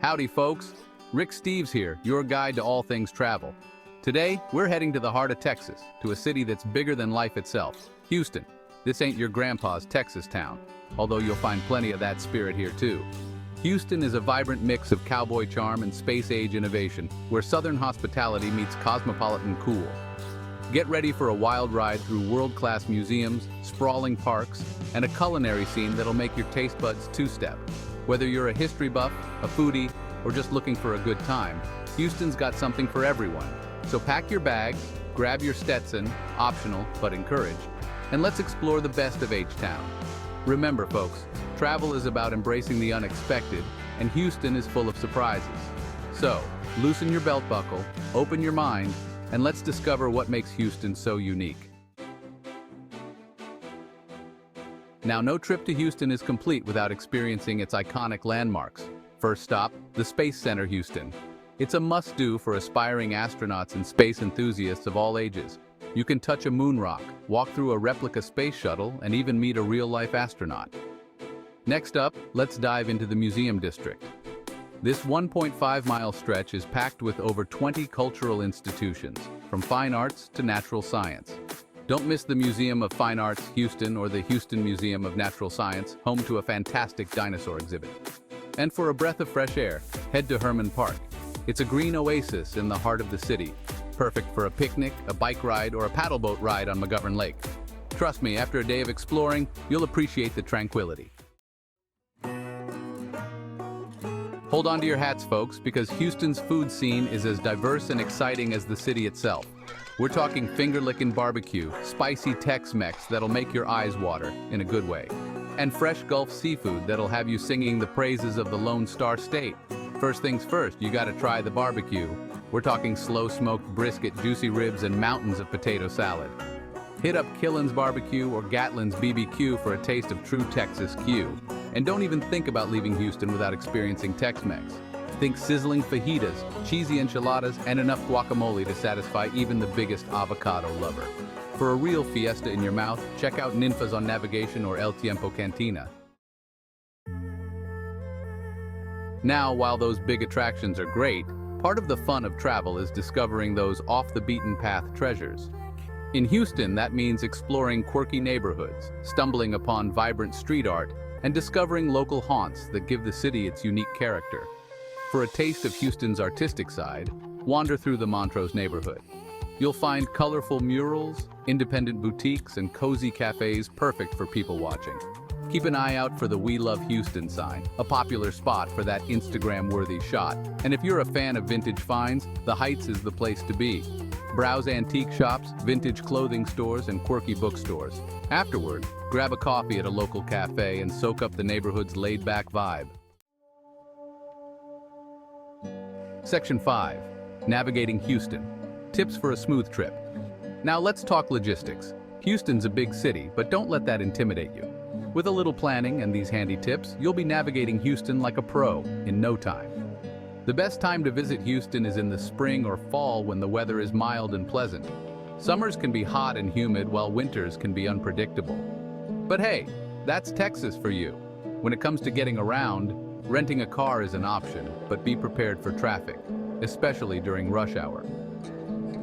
Howdy folks, Rick Steves here, your guide to all things travel. Today, we're heading to the heart of Texas, to a city that's bigger than life itself, Houston. This ain't your grandpa's Texas town, although you'll find plenty of that spirit here too. Houston is a vibrant mix of cowboy charm and space-age innovation, where Southern hospitality meets cosmopolitan cool. Get ready for a wild ride through world-class museums, sprawling parks, and a culinary scene that'll make your taste buds two-step. Whether you're a history buff, a foodie, or just looking for a good time, Houston's got something for everyone. So pack your bags, grab your Stetson, optional but encouraged, and let's explore the best of H-Town. Remember folks, travel is about embracing the unexpected, and Houston is full of surprises. So, loosen your belt buckle, open your mind, and let's discover what makes Houston so unique. Now, no trip to Houston is complete without experiencing its iconic landmarks. First stop, the Space Center Houston. It's a must-do for aspiring astronauts and space enthusiasts of all ages. You can touch a moon rock, walk through a replica space shuttle, and even meet a real-life astronaut. Next up, let's dive into the Museum District. This 1.5-mile stretch is packed with over 20 cultural institutions, from fine arts to natural science. Don't miss the Museum of Fine Arts Houston or the Houston Museum of Natural Science, home to a fantastic dinosaur exhibit. And for a breath of fresh air, head to Hermann Park. It's a green oasis in the heart of the city, perfect for a picnic, a bike ride, or a paddleboat ride on McGovern Lake. Trust me, after a day of exploring, you'll appreciate the tranquility. Hold on to your hats, folks, because Houston's food scene is as diverse and exciting as the city itself. We're talking finger-licking barbecue, spicy Tex-Mex that'll make your eyes water, in a good way, and fresh Gulf seafood that'll have you singing the praises of the Lone Star State. First things first, you gotta try the barbecue. We're talking slow-smoked brisket, juicy ribs, and mountains of potato salad. Hit up Killen's Barbecue or Gatlin's BBQ for a taste of true Texas Q. And don't even think about leaving Houston without experiencing Tex-Mex. Think sizzling fajitas, cheesy enchiladas, and enough guacamole to satisfy even the biggest avocado lover. For a real fiesta in your mouth, check out Ninfa's on Navigation or El Tiempo Cantina. Now, while those big attractions are great, part of the fun of travel is discovering those off-the-beaten-path treasures. In Houston, that means exploring quirky neighborhoods, stumbling upon vibrant street art, and discovering local haunts that give the city its unique character. For a taste of Houston's artistic side, wander through the Montrose neighborhood. You'll find colorful murals, independent boutiques, and cozy cafes perfect for people watching. Keep an eye out for the We Love Houston sign, a popular spot for that Instagram-worthy shot. And if you're a fan of vintage finds, the Heights is the place to be. Browse antique shops, vintage clothing stores, and quirky bookstores. Afterward, grab a coffee at a local cafe and soak up the neighborhood's laid-back vibe. Section 5. Navigating Houston. Tips for a smooth trip. Now let's talk logistics. Houston's a big city, but don't let that intimidate you. With a little planning and these handy tips, you'll be navigating Houston like a pro in no time. The best time to visit Houston is in the spring or fall when the weather is mild and pleasant. Summers can be hot and humid while winters can be unpredictable. But hey, that's Texas for you. When it comes to getting around, renting a car is an option, but be prepared for traffic, especially during rush hour.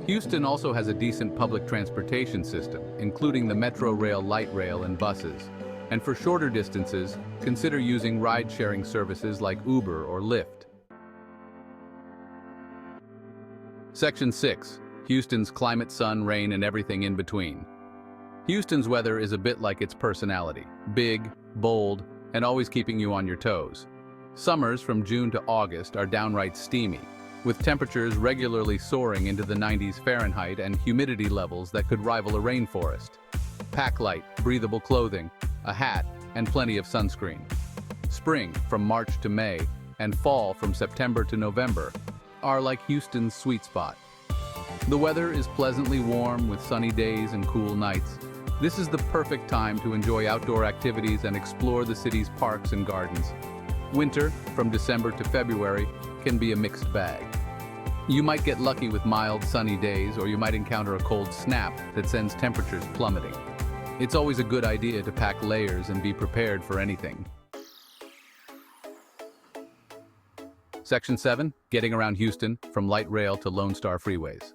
Houston also has a decent public transportation system, including the Metro Rail, light rail, and buses. And for shorter distances, consider using ride-sharing services like Uber or Lyft. Section 6. Houston's climate, sun, rain, and everything in between. Houston's weather is a bit like its personality, big, bold, and always keeping you on your toes. Summers from June to August are downright steamy, with temperatures regularly soaring into the 90s Fahrenheit and humidity levels that could rival a rainforest. Pack light, breathable clothing, a hat, and plenty of sunscreen. Spring, from March to May, and fall from September to November, are like Houston's sweet spot. The weather is pleasantly warm with sunny days and cool nights. This is the perfect time to enjoy outdoor activities and explore the city's parks and gardens. Winter, from December to February, can be a mixed bag. You might get lucky with mild, sunny days, or you might encounter a cold snap that sends temperatures plummeting. It's always a good idea to pack layers and be prepared for anything. Section 7, getting around Houston, from light rail to Lone Star freeways.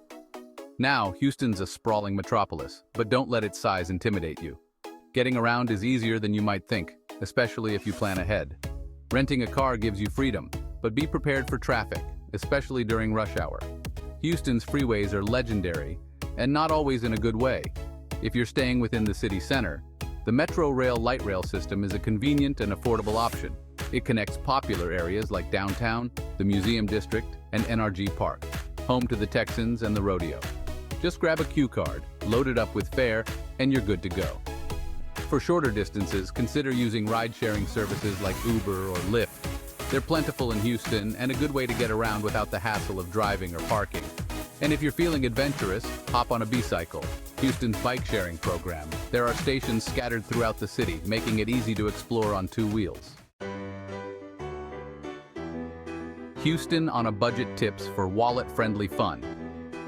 Now, Houston's a sprawling metropolis, but don't let its size intimidate you. Getting around is easier than you might think, especially if you plan ahead. Renting a car gives you freedom, but be prepared for traffic, especially during rush hour. Houston's freeways are legendary, and not always in a good way. If you're staying within the city center, the Metro Rail light rail system is a convenient and affordable option. It connects popular areas like downtown, the Museum District, and NRG Park, home to the Texans and the rodeo. Just grab a Q card, load it up with fare, and you're good to go. For shorter distances, consider using ride-sharing services like Uber or Lyft. They're plentiful in Houston and a good way to get around without the hassle of driving or parking. And if you're feeling adventurous, hop on a B-cycle, Houston's bike-sharing program. There are stations scattered throughout the city, making it easy to explore on two wheels. Houston on a budget tips for wallet-friendly fun.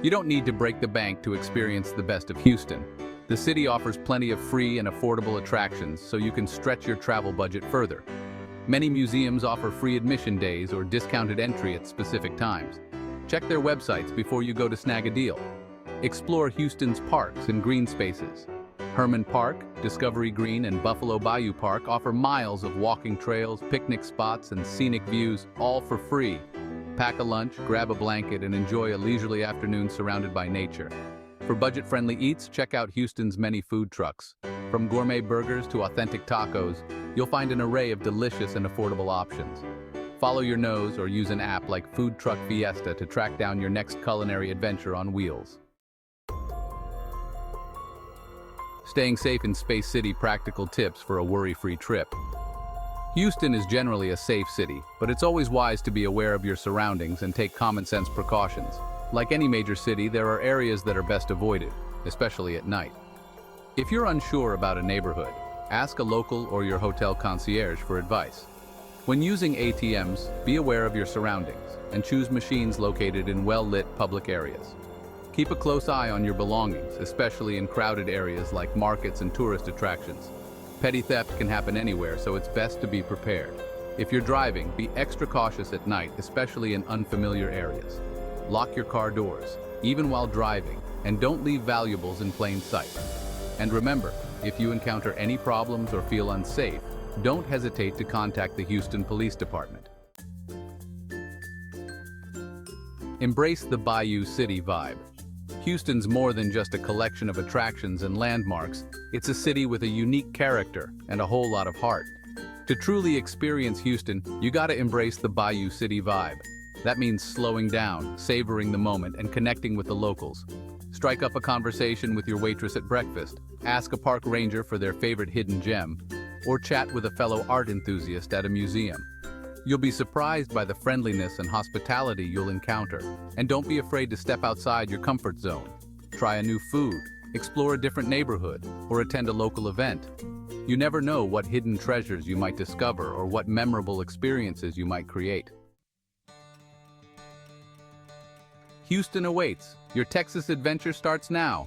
You don't need to break the bank to experience the best of Houston. The city offers plenty of free and affordable attractions so you can stretch your travel budget further. Many museums offer free admission days or discounted entry at specific times. Check their websites before you go to snag a deal. Explore Houston's parks and green spaces. Hermann Park, Discovery Green, and Buffalo Bayou Park offer miles of walking trails, picnic spots, and scenic views, all for free. Pack a lunch, grab a blanket, and enjoy a leisurely afternoon surrounded by nature. For budget-friendly eats, check out Houston's many food trucks. From gourmet burgers to authentic tacos, you'll find an array of delicious and affordable options. Follow your nose or use an app like Food Truck Fiesta to track down your next culinary adventure on wheels. Staying safe in Space City, practical tips for a worry-free trip. Houston is generally a safe city, but it's always wise to be aware of your surroundings and take common-sense precautions. Like any major city, there are areas that are best avoided, especially at night. If you're unsure about a neighborhood, ask a local or your hotel concierge for advice. When using ATMs, be aware of your surroundings and choose machines located in well-lit public areas. Keep a close eye on your belongings, especially in crowded areas like markets and tourist attractions. Petty theft can happen anywhere, so it's best to be prepared. If you're driving, be extra cautious at night, especially in unfamiliar areas. Lock your car doors, even while driving, and don't leave valuables in plain sight. And remember, if you encounter any problems or feel unsafe, don't hesitate to contact the Houston Police Department. Embrace the Bayou City vibe. Houston's more than just a collection of attractions and landmarks. It's a city with a unique character and a whole lot of heart. To truly experience Houston, you gotta embrace the Bayou City vibe. That means slowing down, savoring the moment, and connecting with the locals. Strike up a conversation with your waitress at breakfast, ask a park ranger for their favorite hidden gem, or chat with a fellow art enthusiast at a museum. You'll be surprised by the friendliness and hospitality you'll encounter. And don't be afraid to step outside your comfort zone. Try a new food, explore a different neighborhood, or attend a local event. You never know what hidden treasures you might discover or what memorable experiences you might create. Houston awaits. Your Texas adventure starts now.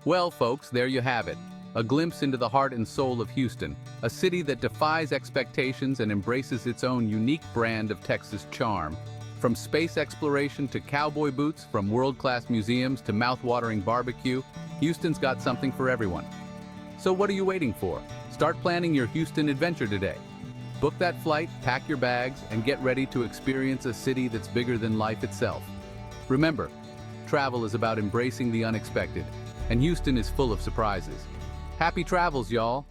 Well, folks, there you have it. A glimpse into the heart and soul of Houston, a city that defies expectations and embraces its own unique brand of Texas charm. From space exploration to cowboy boots, from world-class museums to mouth-watering barbecue, Houston's got something for everyone. So what are you waiting for? Start planning your Houston adventure today. Book that flight, pack your bags, and get ready to experience a city that's bigger than life itself. Remember, travel is about embracing the unexpected, and Houston is full of surprises. Happy travels, y'all!